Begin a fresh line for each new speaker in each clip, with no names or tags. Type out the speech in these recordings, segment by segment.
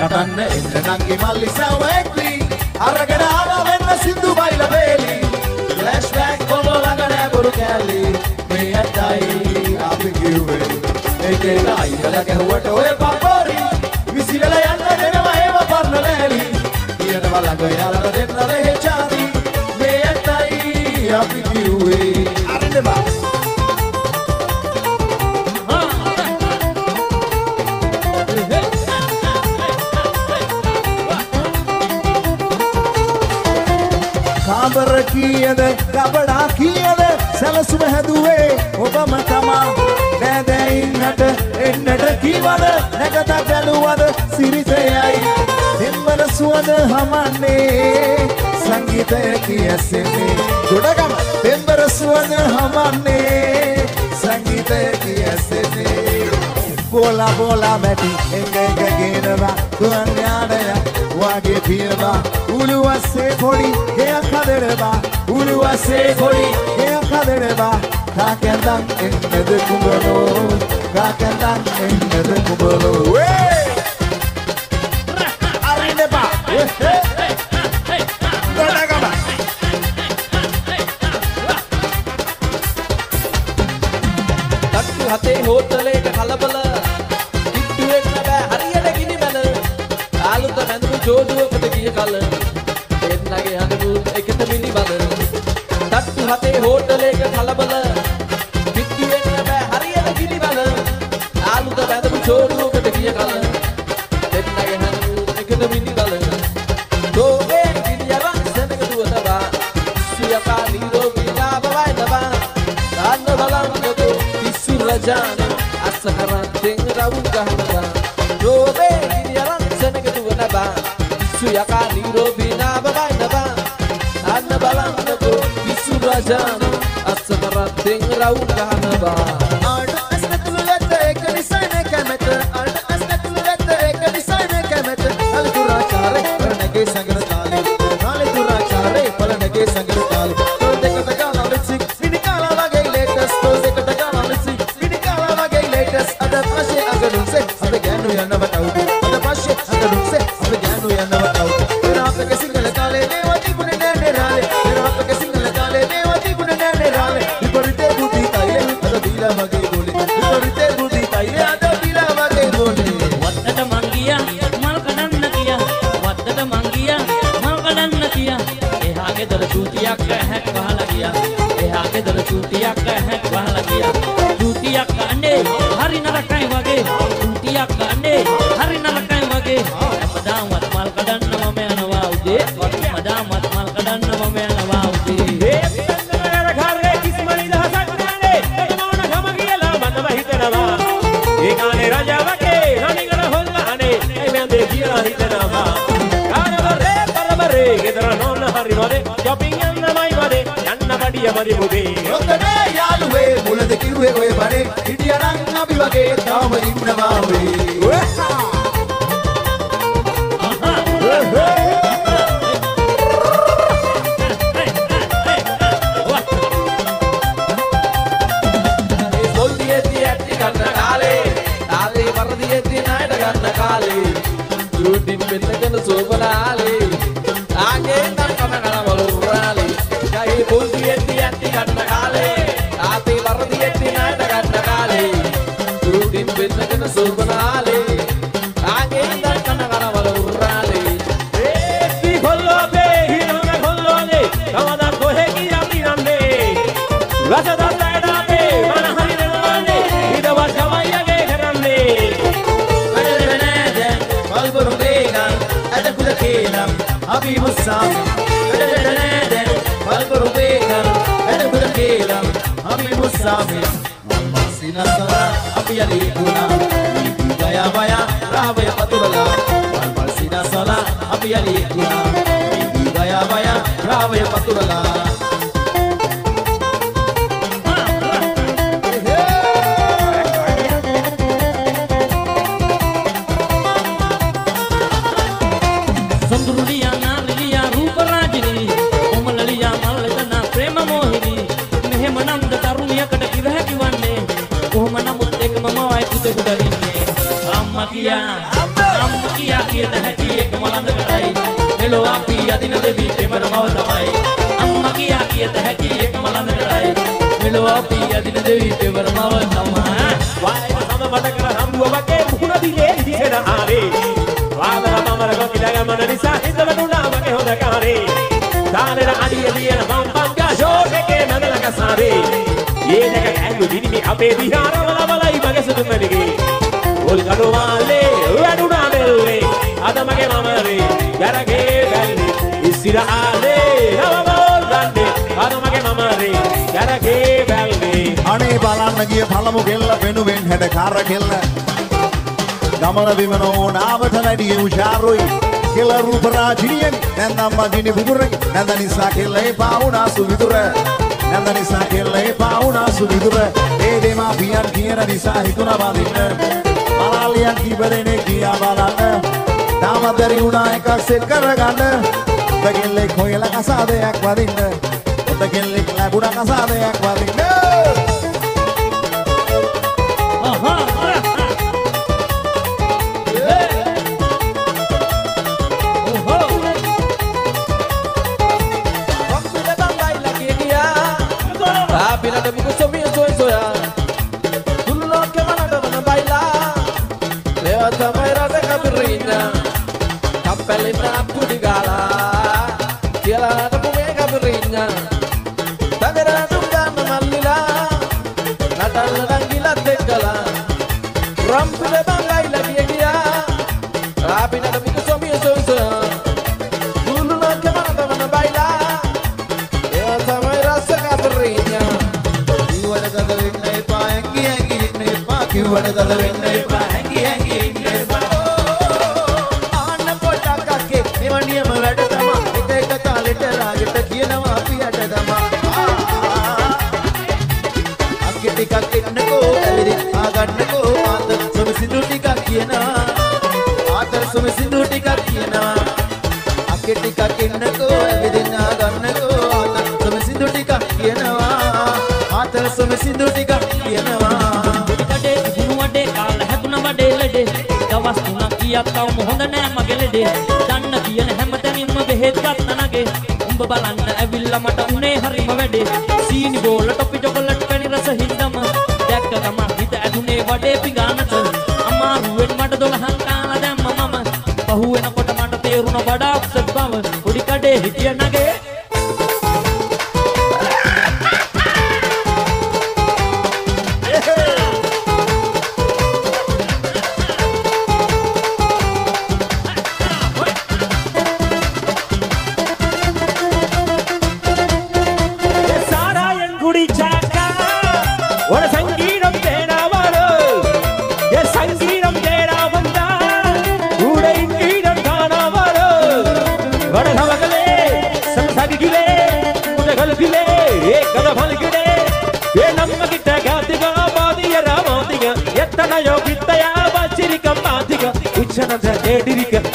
නටන්න එන්න නංගි මල්ලි සවැක්ලි අරගෙන ආවා වෙන්න සින්දු බයිලා වේලි ෆ්ලෑෂ්බැක් කොම ළඟ නෑ බොරු කැලි මේ ඇත්තයි අපි කිව්වේ ඒකේ අයියලා ගැහුවට ඔය පපෝරි විසිරලා යන්න දෙනවා ඒව පරණ ලෑලි කියනවා ළඟ යාලා දෙන්න රෙහෙ චාරි මේ ඇත්තයි අපි කිව්වේ අරින්න බා කාබර කීයද ගබඩා කීයද සැලසුම හැදුවේ ඔබම තමා නෑදෑයින්ට එන්නට කීවද නැගත බැලුවද සිරිතයයි දෙම්බර සුවඳ හමන්නේ සංගීතය කියැසෙන්නේ ගොඩගම දෙම්බර සුවඳ හමන්නේ සංගීතය කියැසෙන්නේ බෝලා බෝලා මැටි එක එක ගේනවා ගුවන් යානයක් වගේ පියවා උළුවස්සේ පොඩි ගෙයක් හදනවා උළුවස්සේ පොඩි ගෙයක් හදනවා කාකෙන්දන් එන්නද කුඹලෝ කාකෙන්දන් එන්නද කුඹලෝ වේ අරින්නපා ගොඩගම
තට්ටු හතේ හෝටලේක කලබල කිට්ටුවෙක් නෑ හරියට ගිනි මැල ආලුත මැඳුණු ජෝඩුවකට ගිය කල එන්නගේ හඳුන් එකට මිනි බල තට්ටු හතේ හෝටලේක කලබල කිට්ටුවෙක් නෑ හරියට ගිනි මැල ආලුත මැඳුණු ජෝඩුවකට ගිය කල එන්නගේ හඳුන් එකට මිනි බල දෝවේ ගිනියවන් සෙනග දුවතවා සියපා නිරෝගී ලාභවයි තවා දාන්න බලන්නකෝ පිස්සු රජාන අස්ස කරත්තෙන් රවුම් ගහනවා දෝවේ ගිනියවන් සෙනග දුවනවා පිස්සු යකා නිරෝගී ලාභවයි තවා දාන්න බලන්නකෝ පිස්සු රජාන අස්ස කරත්තෙන් රවුම් ගහනවා
ආඩ අස්නතුළු වෙත එක නිසයින කැමැත ආඩ අස්නතුළු වෙත එක නිසයින කැමැත අලි දුරාචාරේ පරණගේ සංගර තාලේ අලි දුරාචාරේ පරණගේ සංගර තාලේ තෝ දෙකට ගාලා ලිප්ස්ටික් විනි කාලා වගේ ලේටස් තෝ දෙකට ගාලා ලිප්ස්ටික් විනි කාලා වගේ ලේටස් අද පස්සේ අගනුසේ අද ගෑනු යන්නවට අවුදු අද පස්සේ අගනුසේ අද ගෑනු යන්නවට අවුදු පෙරාපක සිංහල කාලේ මේවා තිබුණේ නෑ නේ පෙරාපක සිංහල කාලේ මේවා තිබුණේ නෑ නේ විපරිතේ බුද්ධි තයිලේ අද දීලා වගේ ගෝලේ විපරිතේ බුද්ධි තයිලේ අද දීලා වගේ ගෝලේ
වත්තට මං ගියා මල් කඩන්න කියා වත්තට මං ගියා මල් කඩන්න කියා එහා ගෙදර චූටියක් හැක් වහලා ගියා එහා ගෙදර චූටියක් හැක් වහලා ගියා චූටියක් අනේ හරි නරකයි වගේ චූටියක් අනේ හරි නරකයි වගේ හැමදාමත් මල් කඩන්න මම යනවා උදේ හැමදාමත් මල් කඩන්න මම යනවා උදේ
ඒ කරේ කිස්මනි දහසක් නානේ මොන ගම කියලා මතම හිතනවා ඒ කාලේ රජා වගේ රණිගල හොල්ලානේ ඒ මන්දේ කියලා හිතනවා කරබරේ ගෙදර නෝන හරි නොදේ shopping යන්නමයි වදේ යන්න බඩිය මදි මුදේ
ඔතනේ යාළුවේ මුලද කිව්වේ ඔය බඩේ හිටියනම් අපි වගේ තාම ඉන්නවා වේ
සෝපලාලේ ආගේ නම් කන බලුරාලේ ගහේ පොල්දියෙtti යtti ගන්න කාලේ ආතේ වරදියෙtti නාට ගන්න කාලේ දුරුටින් වෙන්නකන සෝපලාලේ ආගේ නම් කන බලුරාලේ
ඒති කොල්ලෝබේ හිරම කොල්ලෝනේ කවදා කොහෙ ගියම්ලි නන්නේ රසදල්ලඩාපේ මන හරිනවානේ ඊදවත් ගමයියගේ කරන්නේ
වල්බරු දේනම් අදකුල කේනම් අපි මුස්සාමි වැඩ වල්බරු දේනම් අදකුල කේනම් අපි මුස්සාමි අම්මා සිනසලා අපි යලි ගුණා ගයා වයා රාවය පතුරලා වල්බල් සිනසලා අපි යලි ගුණා ගයා වයා රාවය පතුරලා
අම්මා කියා කියත හැකි එක මලඳකටයි මෙලෝ අපි අදින දෙවි පෙමරමව තමයි අම්මා කියා කියත හැකි එක මලඳකටයි මෙලෝ අපි අදින දෙවි පෙමරමව තමයි
වායන සම මට කර හම්බුව වගේ මුහුණ දිගේ දිහෙන ආවේ වාදන මමර කොකිලා ගමන නිසා හිතවටුණා මගේ හොඳ කාරේ තානෙර අඩිය දියන මම් පංගා ෂෝට් එකේ මගල කසාවේ ඒ දෙක ඇඟු දිනිමි අපේ විහාරවල බලයි මගේ සුදු මැඩිගේ ඕල් කඩෝවාලේ වැඩුණා බෙල්ලේ අද මගේ මමරේ ගැරගේ වැල්ලේ ඉස්සිරාලේ නවමෝල් ගන්නේ අද මගේ මමරේ ගැරගේ වැල්ලේ
අනේ බලන්න ගිය පළමු කෙල්ල වෙනුවෙන් හැඩ කාර කෙල්ල ගමන බිමන ඕනාවට වැඩි උෂාරුයි කෙල්ල රූප රාජිනියෙන් නැන්දම් මදිනි බුදුරේ නැන්ද නිසා කෙල්ල එපා වුණා සුවිදුර නැන්ද නිසා කෙල්ල එපා වුණා සුවිදුර ඒ දෙමා පියන් කියන නිසා හිතුණා බඳින්න මලාලියන් කිවරනේ කියා බලන්න තාම බැරි වුණා එකක් සෙට් කරගන්න ඔත කෙල්ලෙක් හොයලා කසාදයක් වදින්න ඔත කෙල්ලෙක් ලැබුණා කසාදයක් වදින්න
Pinada buku somi soy soya dulu lo que manada mana baila lewat mai rasa kabirina kapelina pudigala kila ada pume kabirina tagara tungga malila natal rangila tegala rampule bangai lagi dia pinada buku somi soy soya dulu lo que manada mana baila lewat mai rasa kabirina
කිව්වට දල වෙන්න එපා හැංගි හැංගි ඉන්න එපා ආන්න පොඩක් අක්කේ මෙවණියම වැඩ තමා එක එක තාලෙට රාගෙට කියනවා අපි යට තමා අක්කේ ටිකක් එන්නකෝ ඇවිදින් ආගන්නකෝ ආතල් සොම සිඳු ටිකක් කියනවා ආතල් සොම සිඳු ටිකක් කියනවා අක්කේ ටිකක් එන්නකෝ ඇවිදින් ආගන්නකෝ ආතල් සොම සිඳු ටිකක් කියනවා ආතල් සොම සිඳු ටිකක් කියනවා දවස් 3ක් කියක් තවම හොඳ නෑ මගේ ලෙඩේ දන්න කියන හැමතැනින්ම බෙහෙත් ගත්තනගේ උඹ බලන්න ඇවිල්ලා මට උනේ හරිම වැඩේ සීනි බෝල ටොපි චොකලට් පැණි රස හින්දම දැක්ක ගමන් හිත ඇදුනේ වඩේ පිඟානට අමාරුවෙන් මට 12ක් කාලා දැම්ම මම පහු වෙනකොට මට තේරුණ වඩා උසස් බව පොඩි කඩේ හිටිය නගේ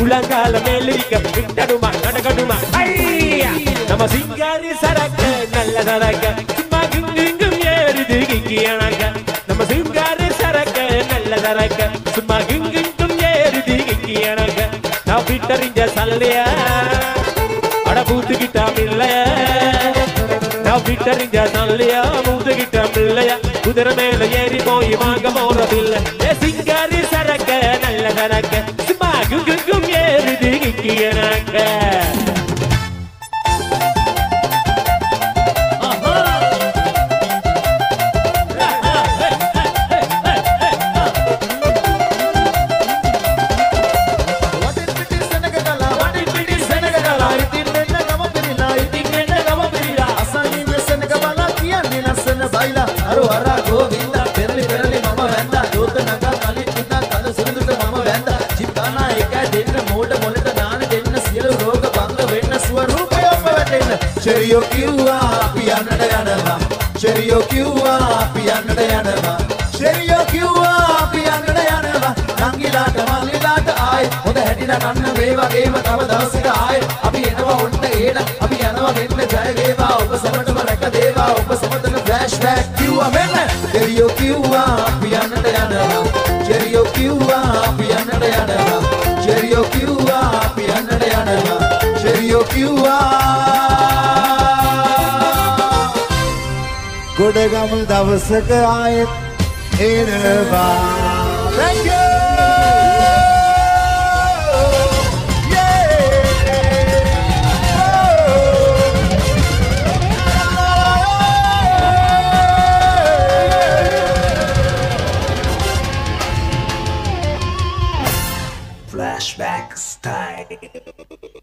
Ulangala melirika ittaduma nadakaduma ayya nama singari saraka nalla saraka sumagingingum yeridi kiyanaka nama singari saraka nalla saraka sumagingingum yeridi kiyanaka na pittarinja salliya ada butu kita millaya na pittarinja salliya butu kita millaya kudara mela yeri boy maga mora billa e singari saraka nalla saraka sumagingingum yeridi kiyanaka Cherio kiwa piyanada yanava Cherio kiwa piyanada yanava Cherio kiwa piyanada yanava Nangilata malilata ay Hoda hedina nanna veva geva tava dawasika ay Abi enawa onna ena Abi yanawa menna jaya veva Oba samatama reka deva Oba samatana flashback kiwa menna Cherio kiwa piyanada yanava Cherio kiwa piyanada yanava Cherio kiwa Godagama දවසක ආයෙත් එනවා. Thank you.
Flashback style.